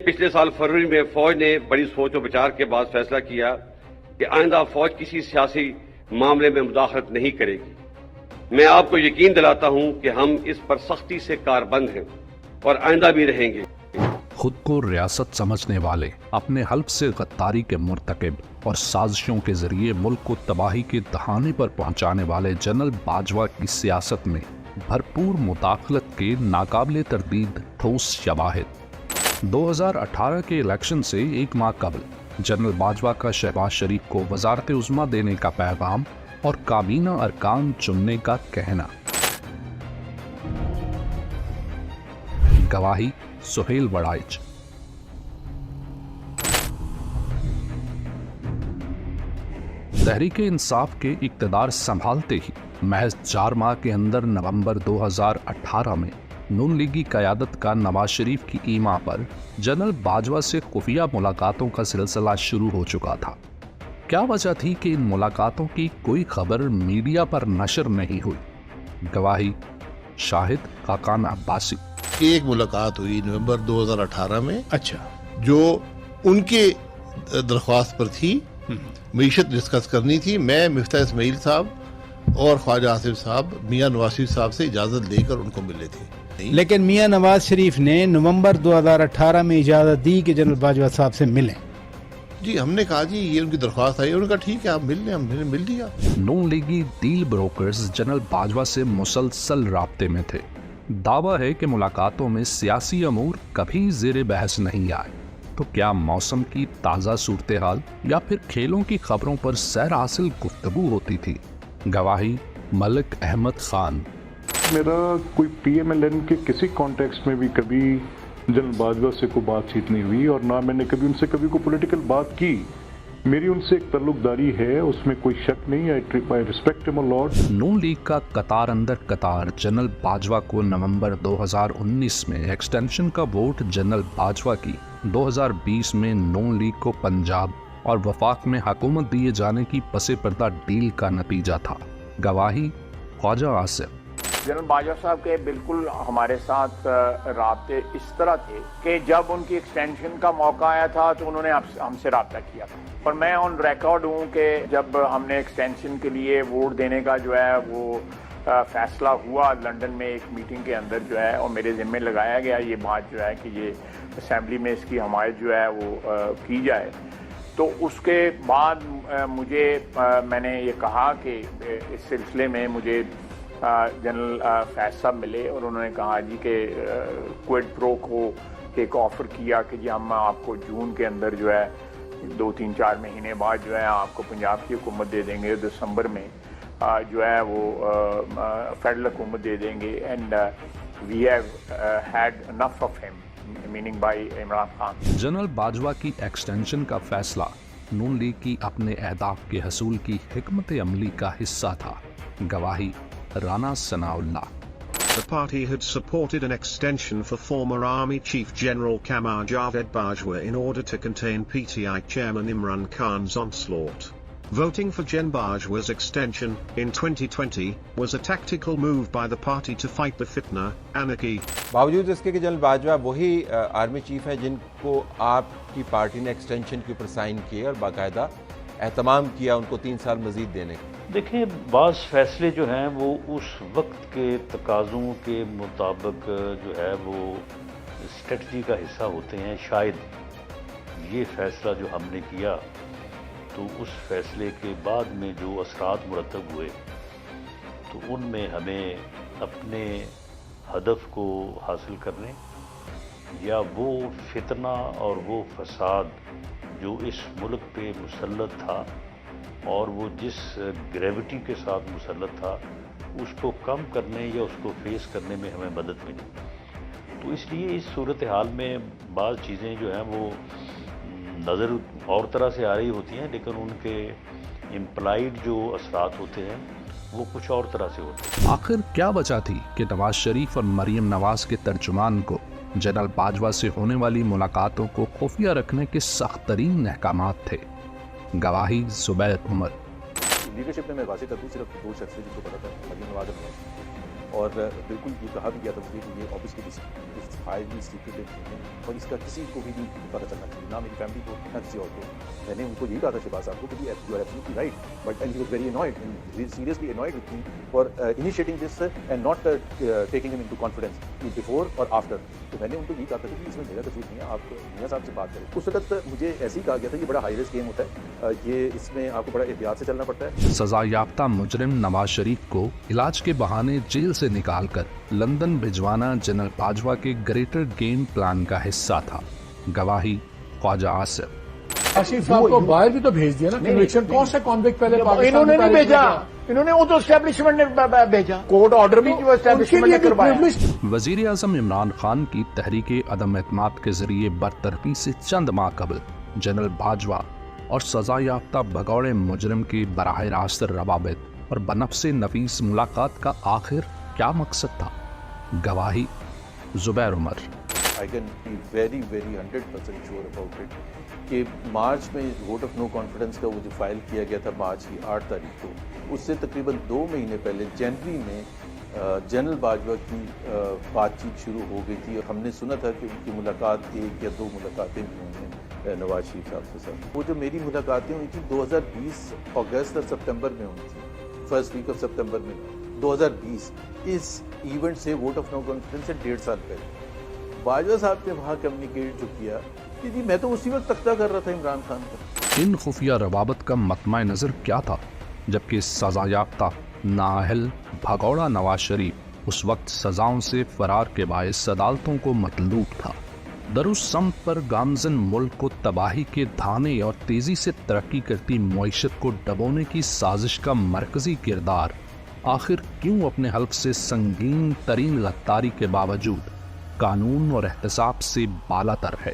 पिछले साल फरवरी में फौज ने बड़ी सोच और विचार के बाद फैसला किया कि आइंदा फौज किसी सियासी मामले में मुदाखलत नहीं करेगी। मैं आपको यकीन दिलाता हूं कि हम इस पर सख्ती से कारबंद हैं और आइंदा भी रहेंगे। खुद को रियासत समझने वाले, अपने हल्फ से गद्दारी के मुर्तकिब और साजिशों के जरिए मुल्क को तबाही के दहाने पर पहुंचाने वाले जनरल बाजवा की सियासत में भरपूर मुदाखलत के नाकाबिले तरदीद ठोस शवाहिद। 2018 के इलेक्शन से एक माह कबल जनरल बाजवा का शहबाज शरीफ को वजारत उज़्मा देने का पैगाम और काबीना अरकान चुनने का कहना। गवाही सुहेल वड़ाइच। तहरीके इंसाफ के इक़्तिदार संभालते ही महज 4 माह के अंदर नवंबर 2018 में नून लीगी क़यादत का नवाज शरीफ की ईमा पर जनरल बाजवा से खुफिया मुलाकातों का सिलसिला शुरू हो चुका था। क्या वजह थी कि इन मुलाकातों की कोई खबर मीडिया पर नशर नहीं हुई? गवाही शाहिद खाकान अब्बासी। एक मुलाकात हुई नवंबर 2018 में, अच्छा, जो उनके दरख्वास्त पर थी। मीशत डिस्कस करनी थी। मैं मिफ्ता इस्माइल साहब और ख्वाजा आसिफ साहब मियां नवाज शरीफ साहब से इजाज़त लेकर उनको मिले थे। लेकिन मियां नवाज शरीफ ने नवंबर 2018 में इजाज़त दी कि जनरल बाजवा साहब से मिलें। जी, हमने कहा जी ये उनकी दरख्वास्त आई, उन्होंने कहा ठीक है आप मिल लें। हमने मिल लिया। नून लीगी डील ब्रोकर्स जनरल बाजवा से मुसलसल राब्ते में थे। दावा है कि मुलाकातों में सियासी अमूर कभी ज़ेरे बहस नहीं आए। तो क्या मौसम की ताज़ा सूरत हाल या फिर खेलों की खबरों पर सैर हासिल गुफ्तगू होती थी? गवाही मलिक अहमद खान। मेरा कोई PMLN के किसी कॉन्टेक्स्ट में भी कभी जनरल बाजवा से कोई बातचीत नहीं हुई और ना मैंने कभी उनसे कभी कोई पॉलिटिकल बात की। मेरी उनसे एक ताल्लुकदारी है, उसमें कोई शक नहीं। I respect him a lot. Noon league का कतार अंदर कतार जनरल बाजवा को नवंबर 2019 में एक्सटेंशन का वोट जनरल बाजवा की 2020 में नून लीग को पंजाब और वफाक में हुकूमत दिए जाने की पसे पर्दा डील का नतीजा था। गवाही ख्वाजा आसिफ। जनरल बाजवा साहब के बिल्कुल हमारे साथ राब्ते इस तरह थे कि जब उनकी एक्सटेंशन का मौका आया था तो उन्होंने हमसे राब्ता किया था। और मैं ऑन रिकॉर्ड हूँ कि जब हमने एक्सटेंशन के लिए वोट देने का जो है वो फैसला हुआ लंदन में एक मीटिंग के अंदर जो है, और मेरे ज़िम्मे लगाया गया ये बात जो है कि ये असेंबली में इसकी हमायत जो है वो की जाए। तो उसके बाद मैंने ये कहा कि इस सिलसिले में मुझे जनरल फैज साहब मिले और उन्होंने कहा जी कि क्विड प्रो को एक ऑफ़र किया कि जी हम आपको जून के अंदर जो है 2-3-4 महीने बाद जो है आपको पंजाब की हुकूमत दे देंगे, दिसंबर में जो है वो फेडरल हुकूमत दे देंगे। And we have had enough of him, meaning by Imran Khan. General Bajwa की एक्सटेंशन का फैसला नून लीग की अपने अहदाफ के हसूल की हिकमत अमली का हिस्सा था। गवाही Rana Sanaullah. The party had supported an extension for former Army Chief General Qamar Javed Bajwa in order to contain PTI Chairman Imran Khan's onslaught. Voting for Gen Bajwa's extension in 2020 was a tactical move by the party to fight the fitna, anarchy. बावजूद इसके कि general Bajwa वही army chief है जिनको आपकी party ने extension के ऊपर साइन किए और बाकायदा एहतमाम किया उनको 3 साल मजीद देने का। देखिए, बाज़ फैसले जो हैं वो उस वक्त के तकाज़ों के मुताबिक जो है वो स्ट्रेटजी का हिस्सा होते हैं। शायद ये फ़ैसला जो हमने किया तो उस फैसले के बाद में जो असरात मुरतब हुए तो उनमें हमें अपने हदफ को हासिल करने या वो फितना और वो फसाद जो इस मुल्क पे मुसल्लत था और वो जिस ग्रेविटी के साथ मुसल्लत था उसको कम करने या उसको फेस करने में हमें मदद मिली। तो इसलिए इस सूरत हाल में बाज़ चीज़ें जो हैं वो नज़र और तरह से आ रही होती हैं, लेकिन उनके इम्प्लाइड जो असरात होते हैं वो कुछ और तरह से होते हैं। आखिर क्या वजह थी कि नवाज शरीफ और मरियम नवाज के तर्जुमान को जनरल बाजवा से होने वाली मुलाकातों को खुफिया रखने के सख्त तरीन अहकामात थे? गवाही जुबैर उमर। लीडरशिप में मैं वाज़ेह कर दूं, सिर्फ 2 शख्स जिनको पता था, मरियम नवाज और اور بالکل یہ کہا بھی گیا تھا مجھے کہ یہ آبویسلی ہائیلی سیکریٹڈ ہے اور اس کا کسی کو بھی نہیں پتہ چلنا چاہیے، نہ میری فیملی کو نہ کسی اور کو. میں نے ان کو یہی کہا تھا شہباز صاحب کو کہ you are absolutely right, but and he was very annoyed, seriously annoyed with me for initiating this and not taking him into confidence before اور آفٹر. تو میں نے ان کو یہی کہا تھا کہ اس میں میرا قصور نہیں ہے، آپ میاں صاحب سے بات کریں. اس وقت مجھے ایسے ہی کہا گیا تھا یہ بڑا ہائی رسک گیم ہوتا ہے، یہ اس میں آپ کو بڑا احتیاط سے چلنا پڑتا ہے. سزا یافتہ مجرم نواز شریف کو علاج کے بہانے جیل سے نکال کر لندن بھجوانا جنرل باجوہ کے گریٹر گیم پلان کا حصہ تھا. گواہی خواجہ آصف. آصف صاحب کو باہر بھی تو بھیج دیا نا، کنوکشن کون سے کانوکٹ پہلے انہوں نے نہیں بھیجا، انہوں نے وہ تو اسٹیبلشمنٹ نے بھیجا، کورٹ آرڈر بھی جو اسٹیبلشمنٹ نے کروایا. وزیر اعظم عمران خان کی تحریک عدم اعتماد کے ذریعے برطرفی سے چند ماہ قبل جنرل باجوہ اور سزا یافتہ بھگوڑے مجرم کی براہ راست روابط اور بنفس نفیس ملاقات کا آخر کیا مقصد تھا؟ گواہی زبیر عمر. I can be very 100% sure about it کہ مارچ میں ووٹ آف نو کانفیڈنس کا وہ جو فائل کیا گیا تھا مارچ کی 8 تاریخ کو، اس سے تقریباً 2 مہینے پہلے جنوری میں جنرل باجوہ کی بات چیت شروع ہو گئی تھی. ہم نے سنا تھا کہ ان کی ملاقات 1 یا 2 ملاقاتیں ہوئی ہیں نواز شریف صاحب کے ساتھ. وہ جو میری ملاقاتیں ہوئی تھیں 2020 اگست اور سپتمبر میں ہوئی تھی، فرسٹ ویک آف سپتمبر میں 2020. اس ایونٹ سے ووٹ آف نو کانفیڈنس سے 1.5 سال پہلے باجوہ صاحب نے وہاں کمیونیکیٹ جو کیا کہ جی میں تو اسی وقت تختہ کر رہا تھا عمران خان کا. ان خفیہ روابط کا مطمع نظر کیا تھا جبکہ سزا یافتہ نااہل بھگوڑا نواز شریف اس وقت سزاؤں سے فرار کے باعث عدالتوں کو مطلوب تھا؟ درست سمت پر گامزن ملک کو تباہی کے دھانے اور تیزی سے ترقی کرتی معیشت کو ڈبونے کی سازش کا مرکزی کردار آخر کیوں اپنے حلف سے سنگین ترین غداری کے باوجود قانون اور احتساب سے بالا تر ہے؟